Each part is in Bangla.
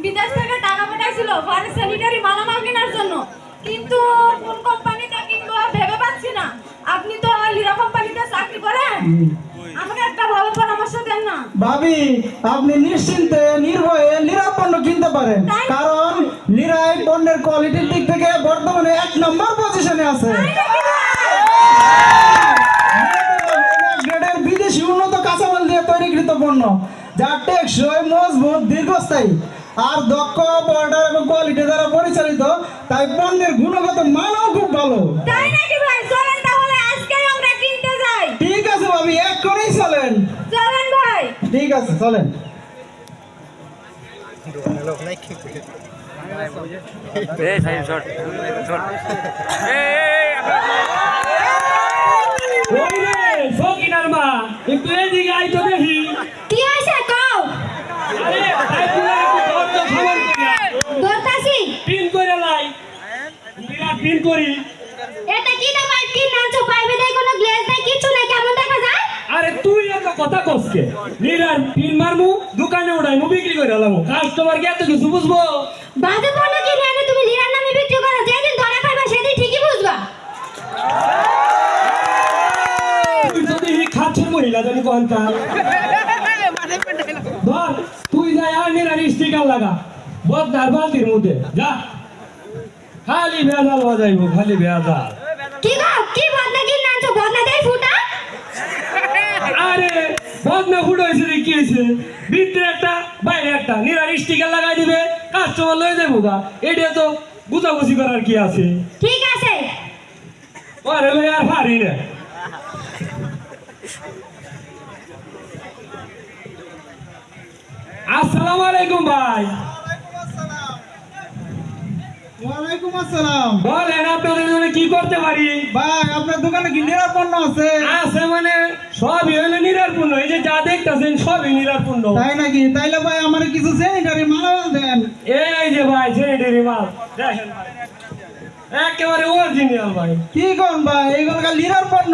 বিদেশ থেকে টাকা পাঠাইছিল পরে স্যানিটারি মালামাল কেনার জন্য, কিন্তু কোন কোম্পানিতে কিনবো ভেবে পাচ্ছি না। আপনি তো লিরা কোম্পানিতে চাকরি করেন, আমাকে একটা ভালো পরামর্শ দেন না। ভাবি, আপনি নিশ্চিন্তে নির্ভয়ে লিরা পণ্য কিনতে পারেন, কারণ লিরা এই পণ্যের কোয়ালিটির দিক থেকে বর্তমানে 1 নম্বর পজিশনে আছে। গ্রেডের বিদেশি উন্নত কাঁচামাল দিয়ে তৈরিকৃত পণ্য, যা টেকসই, মজবুত, দীর্ঘস্থায়ী আর দক্ষ বর্ডার এবং কোয়ালিটি দ্বারা পরিচালিত, তাই পণ্যের গুণগত মানও খুব ভালো। তাই নাকি ভাই? চলেন তাহলে আজকেই আমরা কিনতে যাই। ঠিক আছে ভাবি, এক করেই চলেন। চলেন ভাই। ঠিক আছে, চলেন। ফকিনার মা একটু এদিকে আই তো দেখি। কি হইছে কও? আরে আই পুরা একটু ধর তো সামান কইরা ধরতাছি। পিন কইরা লাই বিরাট পিন করি। এটা কি না ভাই? কি নাচো পাইবে নাই, কোনো গ্লেজ নাই, কিছু নাই, কেমন দেখা যায়? আরে তুই এত কথা কসকে নিরার পিন মারমু দোকানে উড়াইমু বিক্রি করে লামু কাস্টমার কি এত কিছু বুঝবো? বাজে পণ্য কিনে এনে তুমি লিরার নামে বিক্রি করো, যেদিন ধরা খাইবা সেদিন ঠিকই বুঝবা। তুই যদি খাচ্ছে মহিলা জানি কোনকার ধর তুই যাই আর নিরার স্টিকার লাগা বদনার বালতির মধ্যে যা। খালি ভেজাল বাজাইবো, খালি ভেজাল। কি গো, কি বদনা কি নাচো? বদনা দেই ফুটা। আরে বদনা ফুটো হয়েছে রে, কি হয়েছে? ভিতরে একটা বাইরে একটা নিরার স্টিকার লাগাই দিবে, কাস্টমার লয়ে যাবো গা। এটা তো বুঝাবুঝি করার কি আছে? ঠিক আছে। আরে ভাই আর পারি না। আসসালামু আলাইকুম ভাই। ওয়ালাইকুম আসসালাম। বলেন আপনাদের জন্য কি করতে পারি? ভাই, আপনার দোকানে কি লিরা পণ্য আছে? আছে মানে সবই হইলো নিরারপূর্ণ, এই যে যা দেখতেছেন সবই নিরারপূর্ণ। তাই নাকি? তাইলে ভাই আমার কিছু স্যানিটারি মালামাল দেন। এই যে ভাই স্যানিটারি মাল দেখেন ভাই, একেবারে অরিজিনাল ভাই। কি কোন ভাই, এইগুলো লিরার পণ্য?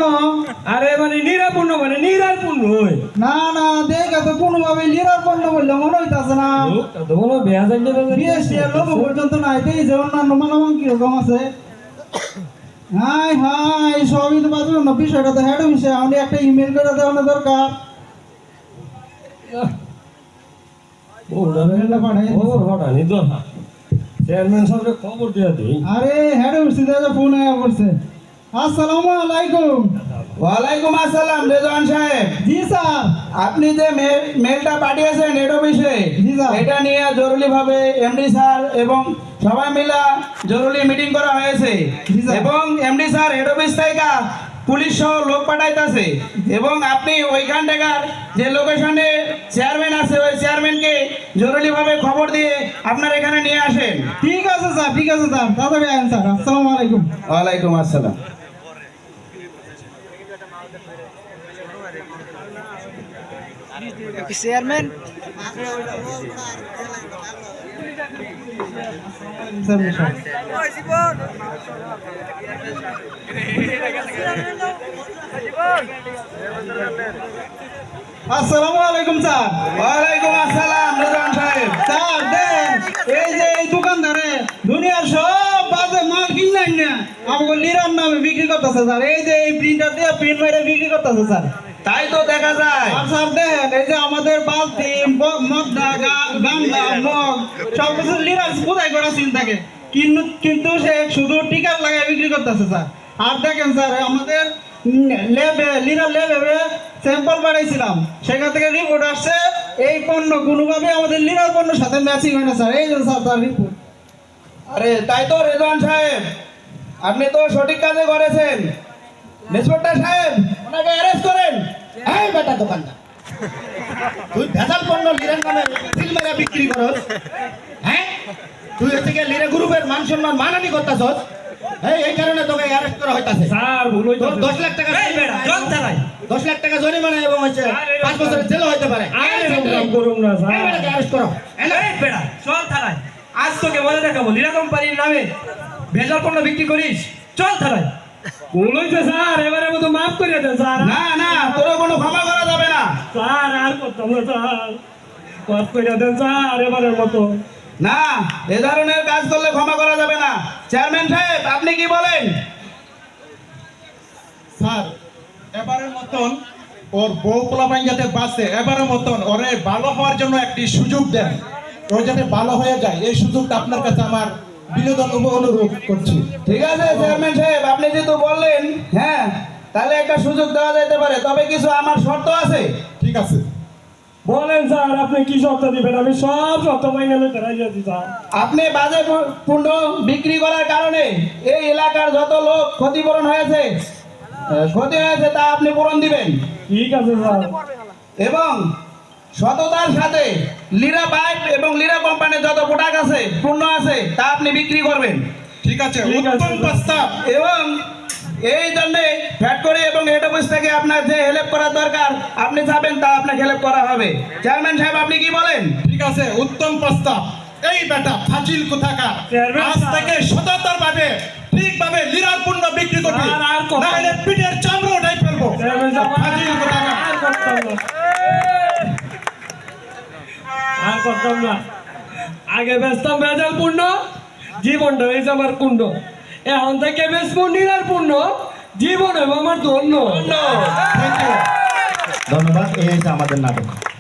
আরে মানে নিরাপূর্ণ মানে নিরারপূর্ণ হই না না, দেখে তো কোনোভাবে লিরার পণ্য বললে মনে হইতাছে না। তো কোনো বেয়াজাই বিএসটি এর লোগো পর্যন্ত নাই। এই যে অন্যান্য মালামাল কিরকম আছে? হাই হাই, সবই তো বাজবে না। বিষয়টা তো হেড অফিসে, আমাদের একটা ইমেল করে দেওয়ানো দরকার। চেয়ারম্যান সাহেবকে খবর দিয়ে দিই। আরে হেড অফিসে যা ফোন আয়া পড়ছে। আসসালামু আলাইকুম। ওয়ালাইকুম আসসালাম রেজওয়ান সাহেব। জি স্যার। আপনি যে মেলটা পাঠিয়েছেন হেড অফিসে, জি স্যার। এটা নিয়ে জরুরি ভাবে এমডি স্যার এবং সবাই মিলে জরুরি মিটিং করা হয়েছে জি স্যার। এবং এমডি স্যার হেড অফিস থেকে পুলিশ সহ লোক পাঠাইতেছে এবং আপনি ওইখান থেকে যে লোকেশনে চেয়ারম্যান আছে ওই চেয়ারম্যানকে জরুরি ভাবে খবর দিয়ে আপনার এখানে নিয়ে আসেন। ঠিক আছে স্যার, ঠিক আছে স্যার, তাড়াতাড়ি আইন স্যার। আসসালামু আলাইকুম। ওয়ালাইকুম আসসালাম। চেয়ারম্যান আসসালামু আলাইকুম স্যার। ওয়ালাইকুম আসসালাম রেজওয়ান সাহেব। স্যার দেন, এই যে এই দোকানদারে দুনিয়ার সব বাজে মাল কিনলেন না আমাকে লিরার নামে বিক্রি করতেছে স্যার। এই যে এই প্রিন্টার দিয়ে প্রিন্ট মেরে বিক্রি করতেছে স্যার। তাই তো দেখা যায়। আর স্যার দেখেন, এই যে আমাদের বালতি, মগদা, গামলা, মগ সব কিছু লিরার খোদাই করা সিল থাকে, কিন্তু সে শুধু টিকার লাগায় বিক্রি করতেছে স্যার। আর দেখেন স্যার, আমাদের ল্যাবে লিরার ল্যাবে স্যাম্পল পাঠাইছিলাম, সেখান থেকে রিপোর্ট আসছে এই পণ্য কোনোভাবে আমাদের লিরার পণ্যের সাথে ম্যাচিং হয় না স্যার। এই যে স্যার তার রিপোর্ট। আরে তাই তো রেজওয়ান সাহেব, আপনি তো সঠিক কাজে করেছেন। ইন্সপেক্টর সাহেব, ওনাকে অ্যারেস্ট করেন। এই বেটা দোকানদার, তুই ভেজাল পণ্য লিরার নামে সিল মেরে বিক্রি করস? হ্যাঁ, তুই হচ্ছে গিয়ে লিরা গ্রুপের মান সম্মান মানহানি করতেছস। এই কারণে তোকে অ্যারেস্ট করা হইতাছে। স্যার ভুল তোর হইতাছে। 10 লাখ টাকা জল চালাই, 10 লাখ টাকা জরিমানা এবং হচ্ছে 5 বছরের জেলও হইতে পারে। আরে এরকম করুন না এই স্যার। বেটাকে অ্যারেস্ট করো। এই বেড়া চল থানায়, আজ তোকে মজা দেখাবো। লিরা কোম্পানির নামে ভেজাল পণ্য বিক্রি করিস, চল থানায়। ভুল হইছে স্যার, এবারে মতো মাফ করে দেন স্যার। না না, তোর কোনো ক্ষমা করা যাবে না। স্যার আর করতাম না স্যার, মাফ করে দেন স্যার এবারের মতো। না, এ ধরনের কাজ করলে ক্ষমা করা যাবে না। চেয়ারম্যান সাহেব, আপনি কি বলেন? স্যার এবারের মতন ওর বউ পোলাপাইন যাতে বাঁচে, এবারের মতন ওরে ভালো হওয়ার জন্য একটি সুযোগ দেন, ও যাতে ভালো হয়ে যায়, এই সুযোগটা আপনার কাছে আমার বিনোদন অনুরোধ করছি। ঠিক আছে চেয়ারম্যান সাহেব, আপনি যেহেতু বললেন, হ্যাঁ, তাহলে একটা সুযোগ দেওয়া যেতে পারে, তবে কিছু আমার শর্ত আছে। ঠিক আছে। বলেন স্যার, আপনি কি শর্ত দিবেন? আমি সব শর্ত মাইনে লইতে রাজি আছি স্যার। আপনি বাজে পণ্য বিক্রি করার কারণে এই এলাকার যত লোক ক্ষতিপূরণ হয়েছে, ক্ষতি হয়েছে, তা আপনি পূরণ দিবেন। ঠিক আছে স্যার। এবং সততার সাথে লিরা পাইপ এবং লিরা কোম্পানির যত প্রোডাক্ট আছে, পণ্য আছে, তা আপনি বিক্রি করবেন। ঠিক আছে, ঠিক আছে। উত্তম প্রস্তাব। এবং এই জন্য ফ্যাক্টরি এবং হেড অফিস থেকে আপনার যে হেল্প করার দরকার আপনি চাবেন, তা আপনাকে হেল্প করা হবে। চেয়ারম্যান সাহেব, আপনি কি বলেন? ঠিক আছে, উত্তম প্রস্তাব। এই বেটা ফাজিল কোথাকার, চেয়ারম্যান আজ সাহেব। থেকে সততার ভাবে ঠিকভাবে লিরার পণ্য বিক্রি করবি, আর কথা- না হলে পিঠের চামড়া উঠাই ফেলবো। চেয়ারম্যান সাহেব, ফাজিল কোথাকার। আর করতাম না। আর করতাম না। আগে বেচতাম ভেজাল পূর্ণ, জীবনটা হয়েছে আমার কুণ্ড। এখন থেকে বেচবো নিরার পূর্ণ, জীবন হবে আমার ধন্য। Thank you. ধন্যবাদ। এই হচ্ছে আমাদের নাটক।